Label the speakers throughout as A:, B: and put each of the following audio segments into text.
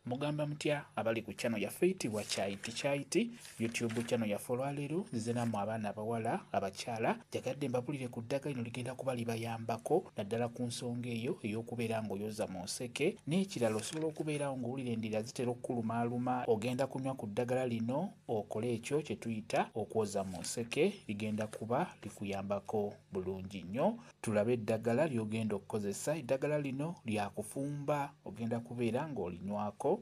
A: Mugamba mutya abali ku channel ya Faitibwa Kyaiti YouTube channel ya Folwaleero nzenamu abaana abawala abakyala jagadde mbabulire ku ddagala lino ligenda kuba libayambako naddala ku nsonga eyo ey'okubeera ng'oyoza mu nseke n'ekirala osobola okubeera ng'owulira endira zitera okkulumaaluma ogenda kunywa ku ddagala lino okole ekyo kye tuyita okwoza mu nseke ligenda kuba likuyambako bulungi nnyo. Tulabe eddagala ly'ogenda okukozesa. Eddagala lino lya kufumba ogenda kubeera ng'olinywako.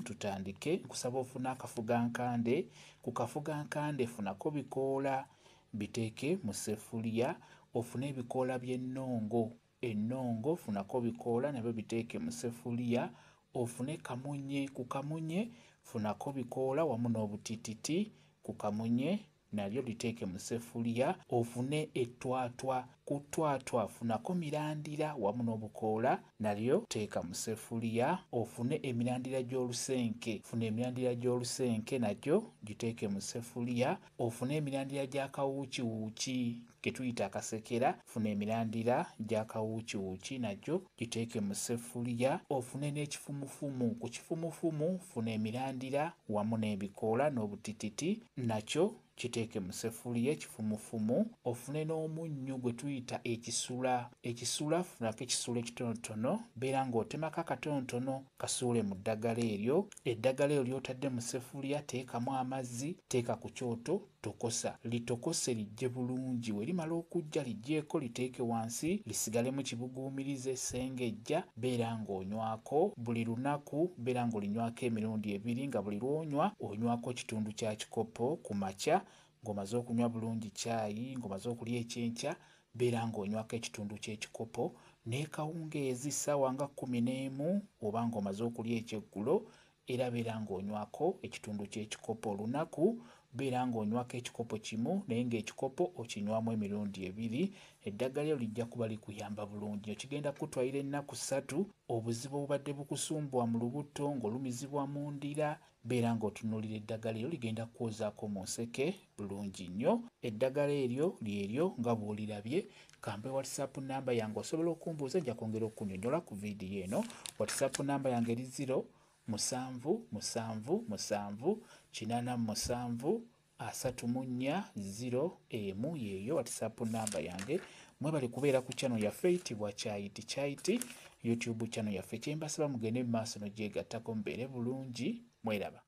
A: Tutandike nkusaba ofuna akafugankande. Ku kafugankande funako bikoola biteeke mu ssefuliya, ofune ebikoola by'ennongo. Ennongo funako bikoola nabyo biteeke mu ssefuliya, ofune kamunye. Ku kamunye funako bikoola wamu n'obutiititi. Ku kamunye nalyo liteeke mu ssefuliya, ofune ettwatwa. Ku ttwatwa funako mirandira wamu n'obukoola nalyo teeka mu ssefuliya, ofune emirandira gy'olusenke. Funa emirandira gy'olusenke nagyo giteeke mu ssefuliya, ofune emirandira gy'akawuukiwuuki ke tuyita akasekera. Funa emirandira gy'akawuukiwuuki nagyo giteeke mu ssefuliya, ofune n'ekifumufumu. Ku kifumufumu funa emirandira wamu n'ebikoola n'obutititi nakyo kiteeke mu ssefuliya ekifumufumu, ofune n'omunnyo gwe tuyita ekisula. Ekisula funako ekisula ekitonotono, beera ng'otemako akatonotono kasuule mu ddagala eryo. Eddagala eryo ly'otadde mu ssefuliya teekamu amazzi, teeka ku kyoto, tokosa. Litokose lijje bulungi. We limala okujja liggyeeko liteeke wansi lisigalemu kibuguumirize essengejja. Beera ng'onywako buli lunaku, beera ng'olinywako emirundi 2 nga buli lw'onywa onywako kitundu kya kikopo ku makya. Ng'omaze okunywa bulungi caayi, ng'omaze okulya ekyenkya, beera ng'onywako ekitundu ky'ekikopo. N'ekawungeezi ssaawa nga 11 oba ng'omaze okulya ekyeggulo, era beera ng'onywako ekitundu ky'ekikopo olunaku. Beera ng'onywako ekikopo kimu naye ng'ekikopo okinywamu emirundi 2. Eddagala eryo lijja kuba likuyamba bulungi. Kigenda kutwalira ennaku 3. Obuzibu obubadde bukusumbuwa mu lubuto ng'olumizibwa mu ndira, beera ng'otunuulira eddagala eryo ligenda kwozaako mu nseke bulungi nnyo. Eddagala eryo lyeryo nga bw'olirabye. Kampe WhatsApp namba yange osobola okumbuuza, nja kwongera okunnyonnyola ku viidiyo eno. WhatsApp namba yange eri 0778734 yeeyo WhatsApp namba yange. Mwebale kubeera ku channel ya Faitibwa Kyaiti YouTube channel yaffe. Kyembasaba mugende mu maaso n'ogyegattako mubeere bulungi. Mweraba.